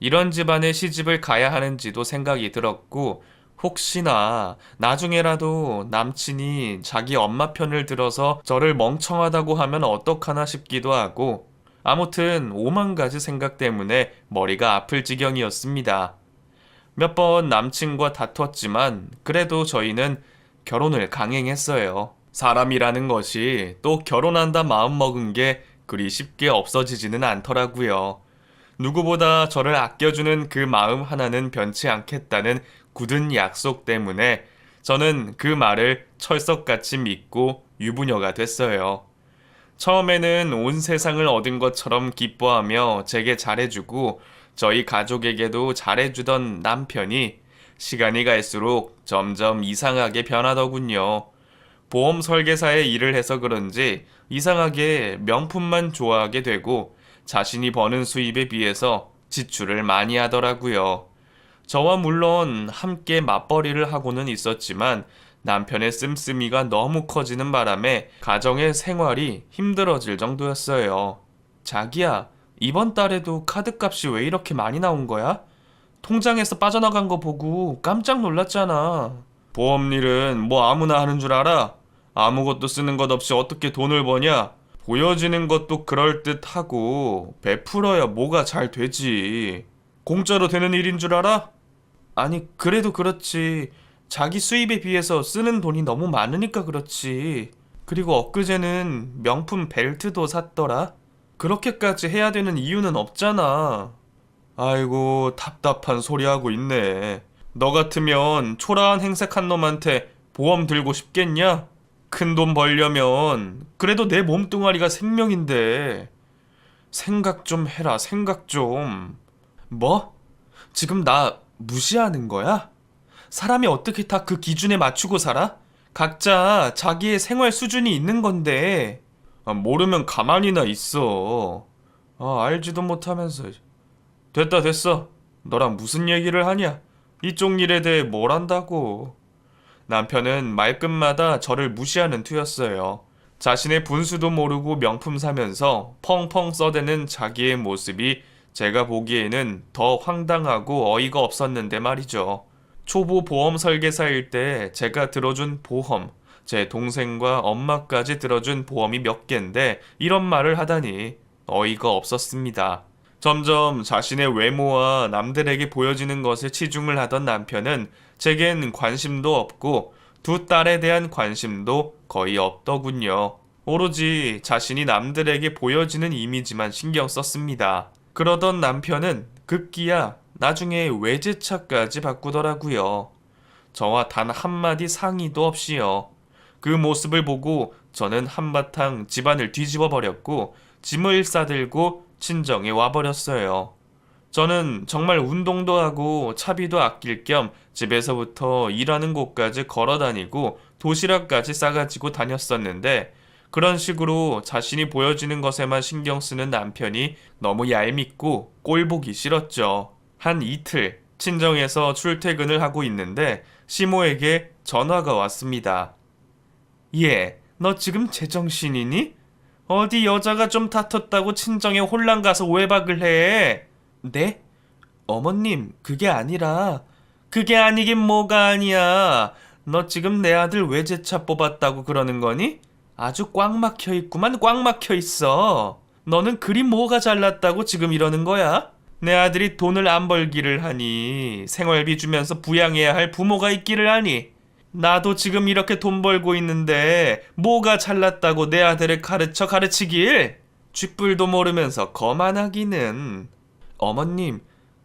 이런 집안에 시집을 가야 하는지도 생각이 들었고, 혹시나 나중에라도 남친이 자기 엄마 편을 들어서 저를 멍청하다고 하면 어떡하나 싶기도 하고, 아무튼 오만 가지 생각 때문에 머리가 아플 지경이었습니다. 몇 번 남친과 다퉜지만 그래도 저희는 결혼을 강행했어요. 사람이라는 것이 또 결혼한다 마음먹은 게 그리 쉽게 없어지지는 않더라고요. 누구보다 저를 아껴주는 그 마음 하나는 변치 않겠다는 굳은 약속 때문에 저는 그 말을 철석같이 믿고 유부녀가 됐어요. 처음에는 온 세상을 얻은 것처럼 기뻐하며 제게 잘해주고 저희 가족에게도 잘해주던 남편이 시간이 갈수록 점점 이상하게 변하더군요. 보험 설계사의 일을 해서 그런지 이상하게 명품만 좋아하게 되고 자신이 버는 수입에 비해서 지출을 많이 하더라고요. 저와 물론 함께 맞벌이를 하고는 있었지만 남편의 씀씀이가 너무 커지는 바람에 가정의 생활이 힘들어질 정도였어요. 자기야, 이번 달에도 카드값이 왜 이렇게 많이 나온 거야? 통장에서 빠져나간 거 보고 깜짝 놀랐잖아. 보험 일은 뭐 아무나 하는 줄 알아? 아무것도 쓰는 것 없이 어떻게 돈을 버냐? 보여지는 것도 그럴듯하고 베풀어야 뭐가 잘 되지. 공짜로 되는 일인 줄 알아? 아니, 그래도 그렇지. 자기 수입에 비해서 쓰는 돈이 너무 많으니까 그렇지. 그리고 엊그제는 명품 벨트도 샀더라. 그렇게까지 해야 되는 이유는 없잖아. 아이고, 답답한 소리 하고 있네. 너 같으면 초라한 행색한 놈한테 보험 들고 싶겠냐? 큰 돈 벌려면 그래도 내 몸뚱아리가 생명인데. 생각 좀 해라, 생각 좀. 뭐? 지금 나 무시하는 거야? 사람이 어떻게 다 그 기준에 맞추고 살아? 각자 자기의 생활 수준이 있는 건데. 모르면 가만히나 있어. 알지도 못하면서. 됐다, 됐어. 너랑 무슨 얘기를 하냐? 이쪽 일에 대해 뭘 안다고. 남편은 말끝마다 저를 무시하는 투였어요. 자신의 분수도 모르고 명품 사면서 펑펑 써대는 자기의 모습이 제가 보기에는 더 황당하고 어이가 없었는데 말이죠. 초보 보험 설계사일 때 제가 들어준 보험, 제 동생과 엄마까지 들어준 보험이 몇 개인데 이런 말을 하다니 어이가 없었습니다. 점점 자신의 외모와 남들에게 보여지는 것에 치중을 하던 남편은 제겐 관심도 없고 두 딸에 대한 관심도 거의 없더군요. 오로지 자신이 남들에게 보여지는 이미지만 신경 썼습니다. 그러던 남편은 급기야 나중에 외제차까지 바꾸더라고요. 저와 단 한마디 상의도 없이요. 그 모습을 보고 저는 한바탕 집안을 뒤집어 버렸고 짐을 싸들고 친정에 와버렸어요. 저는 정말 운동도 하고 차비도 아낄 겸 집에서부터 일하는 곳까지 걸어 다니고 도시락까지 싸가지고 다녔었는데 그런 식으로 자신이 보여지는 것에만 신경 쓰는 남편이 너무 얄밉고 꼴보기 싫었죠. 한 이틀 친정에서 출퇴근을 하고 있는데 시모에게 전화가 왔습니다. 얘, 너 지금 제정신이니? 어디 여자가 좀 다퉜다고 친정에 홀랑 가서 외박을 해. 네? 어머님, 그게 아니라. 그게 아니긴 뭐가 아니야. 너 지금 내 아들 외제차 뽑았다고 그러는 거니? 아주 꽉 막혀 있구만, 꽉 막혀 있어. 너는 그리 뭐가 잘났다고 지금 이러는 거야? 내 아들이 돈을 안 벌기를 하니, 생활비 주면서 부양해야 할 부모가 있기를 하니, 나도 지금 이렇게 돈 벌고 있는데 뭐가 잘났다고 내 아들을 가르치길? 쥐뿔도 모르면서 거만하기는. 어머님,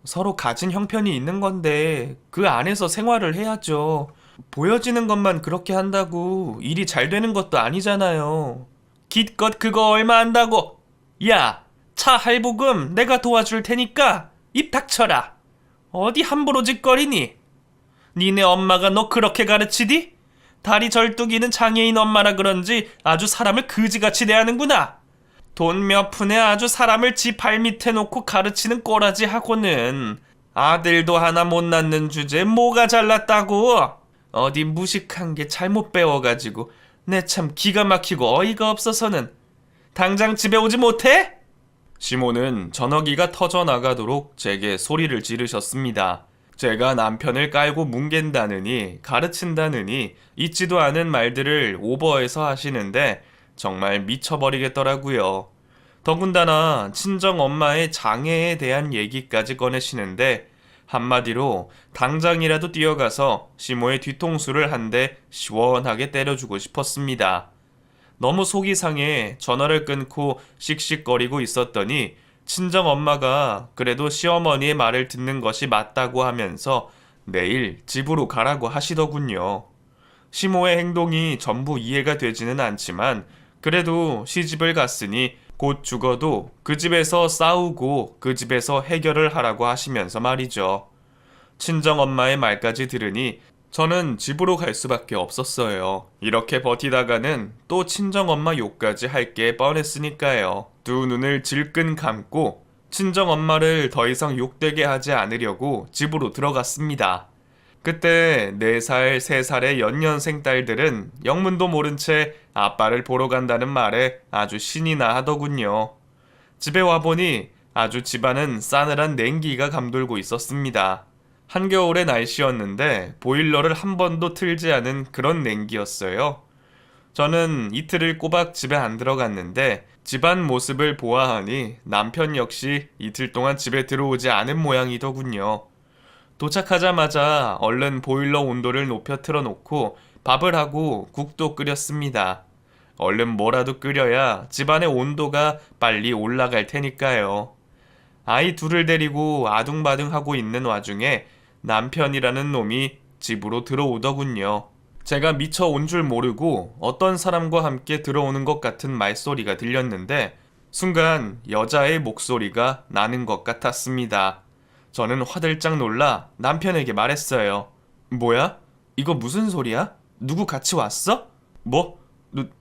서로 가진 형편이 있는 건데 그 안에서 생활을 해야죠. 보여지는 것만 그렇게 한다고 일이 잘 되는 것도 아니잖아요. 기껏 그거 얼마 한다고. 야, 차 할부금 내가 도와줄 테니까 입 닥쳐라. 어디 함부로 짓거리니? 니네 엄마가 너 그렇게 가르치디? 다리 절뚝이는 장애인 엄마라 그런지 아주 사람을 그지같이 대하는구나. 돈 몇 푼에 아주 사람을 지 발 밑에 놓고 가르치는 꼬라지 하고는 아들도 하나 못 낳는 주제에 뭐가 잘났다고. 어디 무식한 게 잘못 배워가지고 내 참 기가 막히고 어이가 없어서는. 당장 집에 오지 못해? 시모는 전화기가 터져나가도록 제게 소리를 지르셨습니다. 제가 남편을 깔고 뭉갠다느니 가르친다느니 있지도 않은 말들을 오버해서 하시는데 정말 미쳐버리겠더라고요. 더군다나 친정 엄마의 장애에 대한 얘기까지 꺼내시는데 한마디로 당장이라도 뛰어가서 시모의 뒤통수를 한 대 시원하게 때려주고 싶었습니다. 너무 속이 상해 전화를 끊고 씩씩거리고 있었더니 친정 엄마가 그래도 시어머니의 말을 듣는 것이 맞다고 하면서 내일 집으로 가라고 하시더군요. 시모의 행동이 전부 이해가 되지는 않지만 그래도 시집을 갔으니 곧 죽어도 그 집에서 싸우고 그 집에서 해결을 하라고 하시면서 말이죠. 친정 엄마의 말까지 들으니 저는 집으로 갈 수밖에 없었어요. 이렇게 버티다가는 또 친정엄마 욕까지 할 게 뻔했으니까요. 두 눈을 질끈 감고 친정엄마를 더 이상 욕되게 하지 않으려고 집으로 들어갔습니다. 그때 4살, 3살의 연년생 딸들은 영문도 모른 채 아빠를 보러 간다는 말에 아주 신이 나 하더군요. 집에 와보니 아주 집안은 싸늘한 냉기가 감돌고 있었습니다. 한겨울의 날씨였는데 보일러를 한 번도 틀지 않은 그런 냉기였어요. 저는 이틀을 꼬박 집에 안 들어갔는데 집안 모습을 보아하니 남편 역시 이틀 동안 집에 들어오지 않은 모양이더군요. 도착하자마자 얼른 보일러 온도를 높여 틀어놓고 밥을 하고 국도 끓였습니다. 얼른 뭐라도 끓여야 집안의 온도가 빨리 올라갈 테니까요. 아이 둘을 데리고 아둥바둥하고 있는 와중에 남편이라는 놈이 집으로 들어오더군요. 제가 미처 온 줄 모르고 어떤 사람과 함께 들어오는 것 같은 말소리가 들렸는데 순간 여자의 목소리가 나는 것 같았습니다. 저는 화들짝 놀라 남편에게 말했어요. 뭐야? 이거 무슨 소리야? 누구 같이 왔어? 뭐?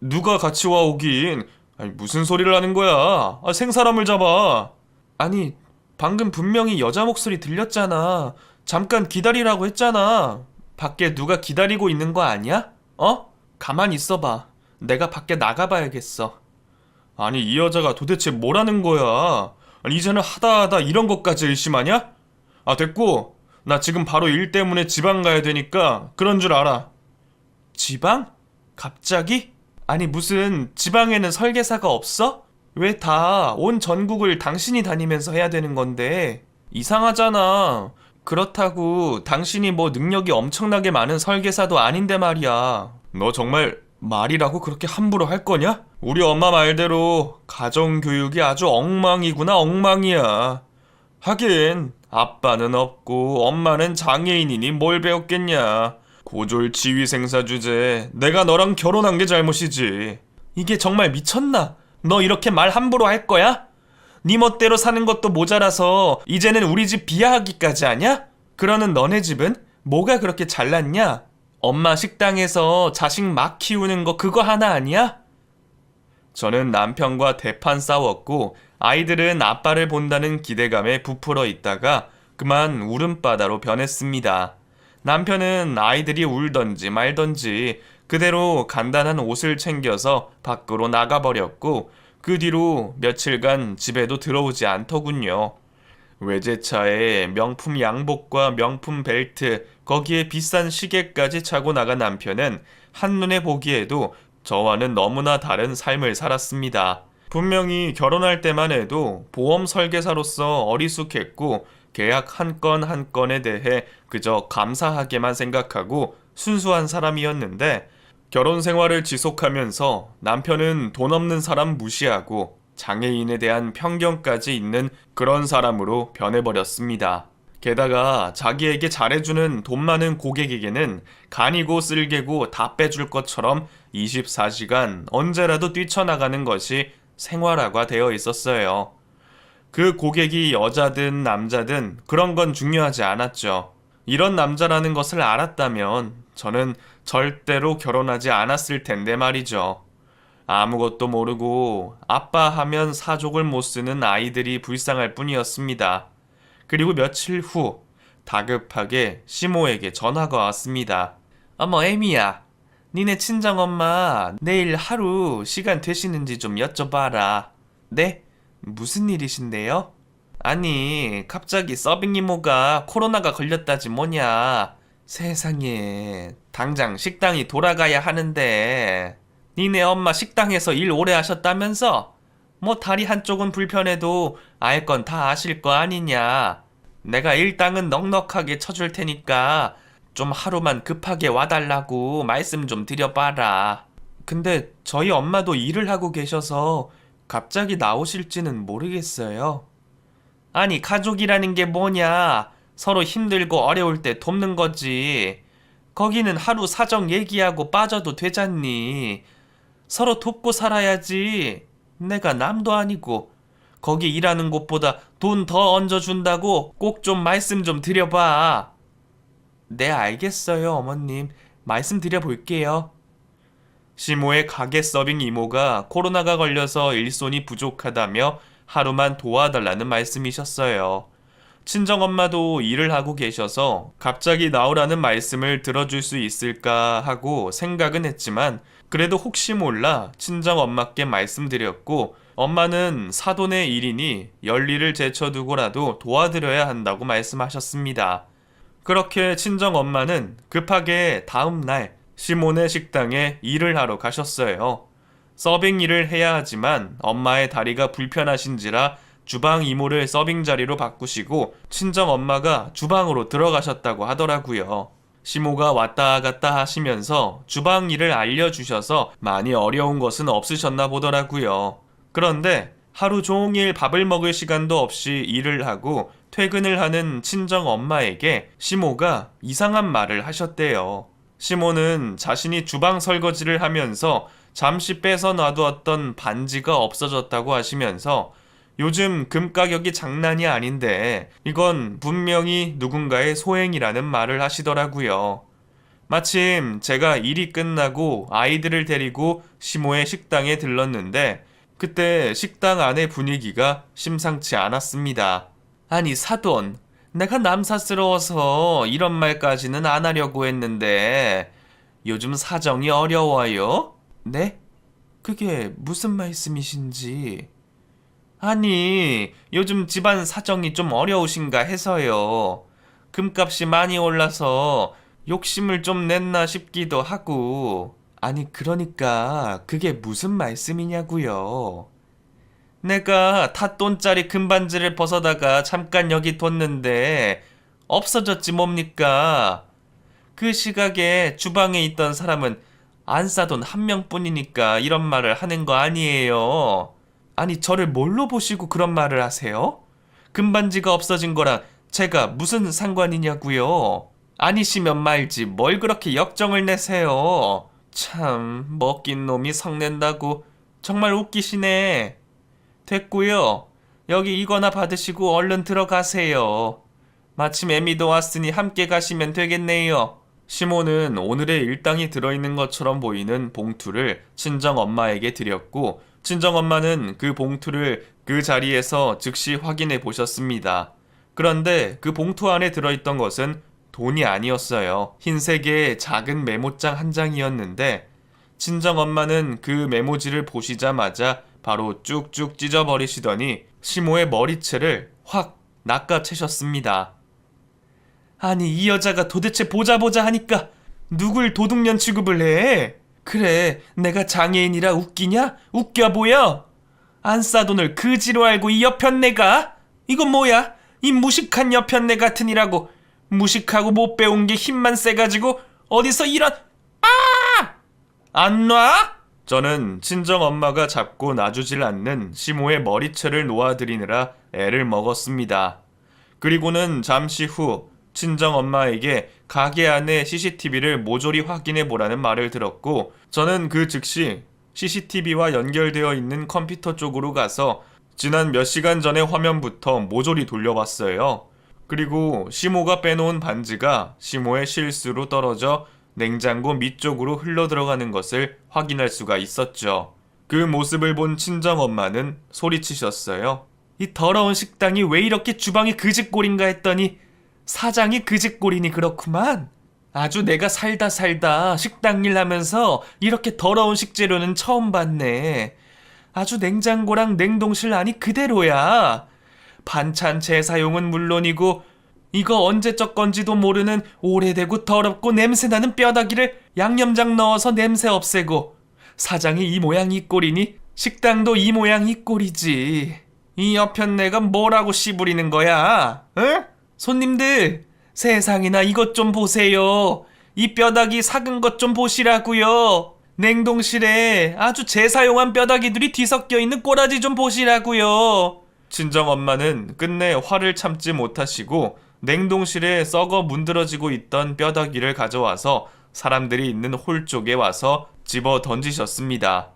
누가 같이 와 오긴? 아니, 무슨 소리를 하는 거야? 생사람을 잡아. 아니, 방금 분명히 여자 목소리 들렸잖아. 잠깐 기다리라고 했잖아. 밖에 누가 기다리고 있는 거 아니야? 가만히 있어봐. 내가 밖에 나가봐야겠어. 아니, 이 여자가 도대체 뭐라는 거야? 아니, 이제는 하다 이런 것까지 의심하냐? 됐고. 나 지금 바로 일 때문에 지방 가야 되니까 그런 줄 알아. 지방? 갑자기? 아니, 무슨 지방에는 설계사가 없어? 왜 다 온 전국을 당신이 다니면서 해야 되는 건데? 이상하잖아. 그렇다고 당신이 뭐 능력이 엄청나게 많은 설계사도 아닌데 말이야. 너 정말 말이라고 그렇게 함부로 할 거냐? 우리 엄마 말대로 가정교육이 아주 엉망이구나, 엉망이야. 하긴 아빠는 없고 엄마는 장애인이니 뭘 배웠겠냐. 고졸 지휘생사 주제에 내가 너랑 결혼한 게 잘못이지. 이게 정말 미쳤나? 너 이렇게 말 함부로 할 거야? 네 멋대로 사는 것도 모자라서 이제는 우리 집 비하하기까지 하냐? 그러는 너네 집은 뭐가 그렇게 잘났냐? 엄마 식당에서 자식 막 키우는 거 그거 하나 아니야? 저는 남편과 대판 싸웠고 아이들은 아빠를 본다는 기대감에 부풀어 있다가 그만 울음바다로 변했습니다. 남편은 아이들이 울던지 말던지 그대로 간단한 옷을 챙겨서 밖으로 나가버렸고 그 뒤로 며칠간 집에도 들어오지 않더군요. 외제차에 명품 양복과 명품 벨트, 거기에 비싼 시계까지 차고 나간 남편은 한눈에 보기에도 저와는 너무나 다른 삶을 살았습니다. 분명히 결혼할 때만 해도 보험 설계사로서 어리숙했고 계약 한 건 한 건에 대해 그저 감사하게만 생각하고 순수한 사람이었는데 결혼 생활을 지속하면서 남편은 돈 없는 사람 무시하고 장애인에 대한 편견까지 있는 그런 사람으로 변해버렸습니다. 게다가 자기에게 잘해주는 돈 많은 고객에게는 간이고 쓸개고 다 빼줄 것처럼 24시간 언제라도 뛰쳐나가는 것이 생활화가 되어 있었어요. 그 고객이 여자든 남자든 그런 건 중요하지 않았죠. 이런 남자라는 것을 알았다면 저는 절대로 결혼하지 않았을 텐데 말이죠. 아무것도 모르고 아빠 하면 사족을 못 쓰는 아이들이 불쌍할 뿐이었습니다. 그리고 며칠 후 다급하게 시모에게 전화가 왔습니다. 어머 에미야, 니네 친정엄마 내일 하루 시간 되시는지 좀 여쭤봐라. 네? 무슨 일이신데요? 아니 갑자기 서빙 이모가 코로나가 걸렸다지 뭐냐. 세상에 당장 식당이 돌아가야 하는데 니네 엄마 식당에서 일 오래 하셨다면서? 뭐 다리 한쪽은 불편해도 알 건 다 아실 거 아니냐. 내가 일당은 넉넉하게 쳐줄 테니까 좀 하루만 급하게 와달라고 말씀 좀 드려봐라. 근데 저희 엄마도 일을 하고 계셔서 갑자기 나오실지는 모르겠어요. 아니 가족이라는 게 뭐냐. 서로 힘들고 어려울 때 돕는 거지. 거기는 하루 사정 얘기하고 빠져도 되잖니. 서로 돕고 살아야지. 내가 남도 아니고 거기 일하는 곳보다 돈 더 얹어준다고 꼭 좀 말씀 좀 드려봐. 네 알겠어요 어머님. 말씀드려볼게요. 시모의 가게 서빙 이모가 코로나가 걸려서 일손이 부족하다며 하루만 도와달라는 말씀이셨어요. 친정엄마도 일을 하고 계셔서 갑자기 나오라는 말씀을 들어줄 수 있을까 하고 생각은 했지만 그래도 혹시 몰라 친정엄마께 말씀드렸고 엄마는 사돈의 일이니 열일을 제쳐두고라도 도와드려야 한다고 말씀하셨습니다. 그렇게 친정엄마는 급하게 다음날 시몬의 식당에 일을 하러 가셨어요. 서빙 일을 해야 하지만 엄마의 다리가 불편하신지라 주방 이모를 서빙 자리로 바꾸시고 친정엄마가 주방으로 들어가셨다고 하더라고요. 시모가 왔다 갔다 하시면서 주방 일을 알려주셔서 많이 어려운 것은 없으셨나 보더라고요. 그런데 하루 종일 밥을 먹을 시간도 없이 일을 하고 퇴근을 하는 친정엄마에게 시모가 이상한 말을 하셨대요. 시모는 자신이 주방 설거지를 하면서 잠시 빼서 놔두었던 반지가 없어졌다고 하시면서 요즘 금 가격이 장난이 아닌데 이건 분명히 누군가의 소행이라는 말을 하시더라고요. 마침 제가 일이 끝나고 아이들을 데리고 시모의 식당에 들렀는데 그때 식당 안의 분위기가 심상치 않았습니다. 아니 사돈, 내가 남사스러워서 이런 말까지는 안 하려고 했는데 요즘 사정이 어려워요? 네? 그게 무슨 말씀이신지... 아니, 요즘 집안 사정이 좀 어려우신가 해서요. 금값이 많이 올라서 욕심을 좀 냈나 싶기도 하고. 아니, 그러니까 그게 무슨 말씀이냐고요. 내가 닷돈짜리 금반지를 벗어다가 잠깐 여기 뒀는데 없어졌지 뭡니까? 그 시각에 주방에 있던 사람은 안 싸돈 한 명뿐이니까 이런 말을 하는 거 아니에요. 아니 저를 뭘로 보시고 그런 말을 하세요? 금반지가 없어진 거랑 제가 무슨 상관이냐고요? 아니시면 말지 뭘 그렇게 역정을 내세요? 참 먹긴 놈이 성낸다고 정말 웃기시네. 됐고요. 여기 이거나 받으시고 얼른 들어가세요. 마침 애미도 왔으니 함께 가시면 되겠네요. 시모는 오늘의 일당이 들어있는 것처럼 보이는 봉투를 친정엄마에게 드렸고 친정엄마는 그 봉투를 그 자리에서 즉시 확인해 보셨습니다. 그런데 그 봉투 안에 들어있던 것은 돈이 아니었어요. 흰색의 작은 메모장 한 장이었는데 친정엄마는 그 메모지를 보시자마자 바로 쭉쭉 찢어버리시더니 시모의 머리채를 확 낚아채셨습니다. 아니 이 여자가 도대체 보자 하니까 누굴 도둑년 취급을 해? 그래 내가 장애인이라 웃기냐? 웃겨 보여? 안 싸돈을 그지로 알고 이 여편네가? 이건 뭐야? 이 무식한 여편네 같으니라고. 무식하고 못 배운 게 힘만 세가지고 어디서 이런... 안 놔? 저는 친정엄마가 잡고 놔주질 않는 시모의 머리채를 놓아드리느라 애를 먹었습니다. 그리고는 잠시 후 친정엄마에게 가게 안에 CCTV를 모조리 확인해 보라는 말을 들었고, 저는 그 즉시 CCTV와 연결되어 있는 컴퓨터 쪽으로 가서 지난 몇 시간 전의 화면부터 모조리 돌려봤어요. 그리고 시모가 빼놓은 반지가 시모의 실수로 떨어져 냉장고 밑쪽으로 흘러 들어가는 것을 확인할 수가 있었죠. 그 모습을 본 친정엄마는 소리치셨어요. 이 더러운 식당이 왜 이렇게 주방이 그짓골인가 했더니 사장이 그짓골이니 그렇구만. 아주 내가 살다 식당 일 하면서 이렇게 더러운 식재료는 처음 봤네. 아주 냉장고랑 냉동실 안이 그대로야. 반찬 재사용은 물론이고 이거 언제적 건지도 모르는 오래되고 더럽고 냄새나는 뼈다귀를 양념장 넣어서 냄새 없애고, 사장이 이 모양 이 꼴이니 식당도 이 모양 이 꼴이지. 이 여편네가 뭐라고 씨부리는 거야? 응? 손님들, 세상에나 이것 좀 보세요. 이 뼈다귀 삭은 것 좀 보시라고요. 냉동실에 아주 재사용한 뼈다귀들이 뒤섞여 있는 꼬라지 좀 보시라고요. 친정엄마는 끝내 화를 참지 못하시고 냉동실에 썩어 문드러지고 있던 뼈다귀를 가져와서 사람들이 있는 홀 쪽에 와서 집어 던지셨습니다.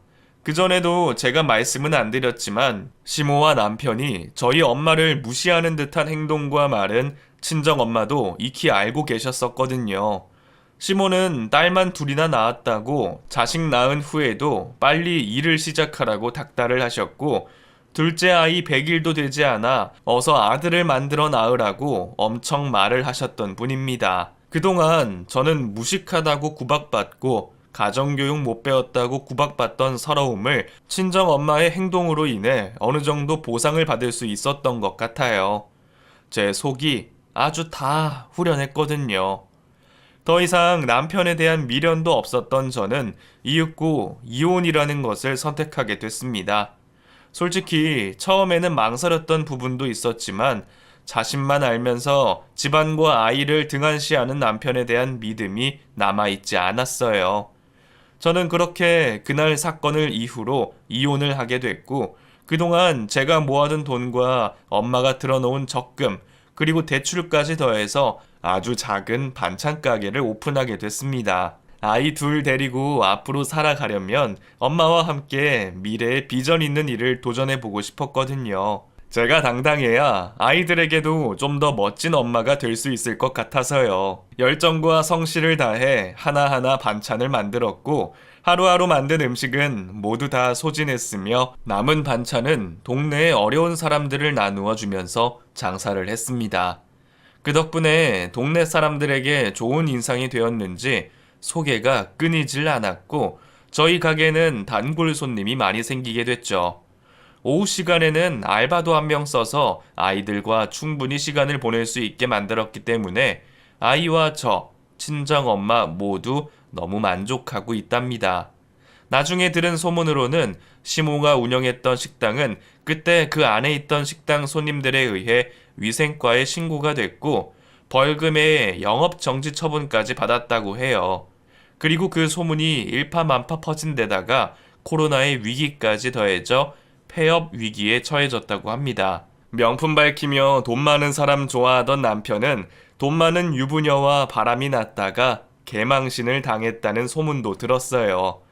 그전에도 제가 말씀은 안 드렸지만 시모와 남편이 저희 엄마를 무시하는 듯한 행동과 말은 친정엄마도 익히 알고 계셨었거든요. 시모는 딸만 둘이나 낳았다고 자식 낳은 후에도 빨리 일을 시작하라고 닥달을 하셨고, 둘째 아이 100일도 되지 않아 어서 아들을 만들어 낳으라고 엄청 말을 하셨던 분입니다. 그동안 저는 무식하다고 구박받고 가정교육 못 배웠다고 구박받던 서러움을 친정엄마의 행동으로 인해 어느 정도 보상을 받을 수 있었던 것 같아요. 제 속이 아주 다 후련했거든요. 더 이상 남편에 대한 미련도 없었던 저는 이윽고 이혼이라는 것을 선택하게 됐습니다. 솔직히 처음에는 망설였던 부분도 있었지만 자신만 알면서 집안과 아이를 등한시하는 남편에 대한 믿음이 남아있지 않았어요. 저는 그렇게 그날 사건을 이후로 이혼을 하게 됐고, 그동안 제가 모아둔 돈과 엄마가 들어놓은 적금, 그리고 대출까지 더해서 아주 작은 반찬 가게를 오픈하게 됐습니다. 아이 둘 데리고 앞으로 살아가려면 엄마와 함께 미래에 비전 있는 일을 도전해보고 싶었거든요. 제가 당당해야 아이들에게도 좀 더 멋진 엄마가 될 수 있을 것 같아서요. 열정과 성실을 다해 하나하나 반찬을 만들었고, 하루하루 만든 음식은 모두 다 소진했으며 남은 반찬은 동네의 어려운 사람들을 나누어 주면서 장사를 했습니다. 그 덕분에 동네 사람들에게 좋은 인상이 되었는지 소개가 끊이질 않았고 저희 가게는 단골 손님이 많이 생기게 됐죠. 오후 시간에는 알바도 한 명 써서 아이들과 충분히 시간을 보낼 수 있게 만들었기 때문에 아이와 저, 친정엄마 모두 너무 만족하고 있답니다. 나중에 들은 소문으로는 시모가 운영했던 식당은 그때 그 안에 있던 식당 손님들에 의해 위생과에 신고가 됐고 벌금에 영업정지 처분까지 받았다고 해요. 그리고 그 소문이 일파만파 퍼진 데다가 코로나의 위기까지 더해져 폐업 위기에 처해졌다고 합니다. 명품 밝히며 돈 많은 사람 좋아하던 남편은 돈 많은 유부녀와 바람이 났다가 개망신을 당했다는 소문도 들었어요.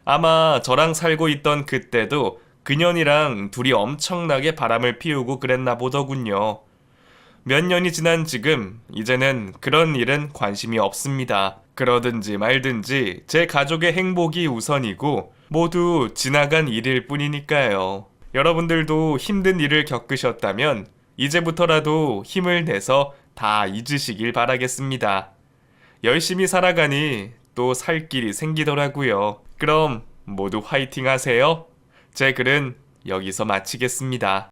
아마 저랑 살고 있던 그때도 그년이랑 둘이 엄청나게 바람을 피우고 그랬나 보더군요. 몇 년이 지난 지금 이제는 그런 일은 관심이 없습니다. 그러든지 말든지 제 가족의 행복이 우선이고 모두 지나간 일일 뿐이니까요. 여러분들도 힘든 일을 겪으셨다면 이제부터라도 힘을 내서 다 잊으시길 바라겠습니다. 열심히 살아가니 또 살 길이 생기더라고요. 그럼 모두 화이팅 하세요. 제 글은 여기서 마치겠습니다.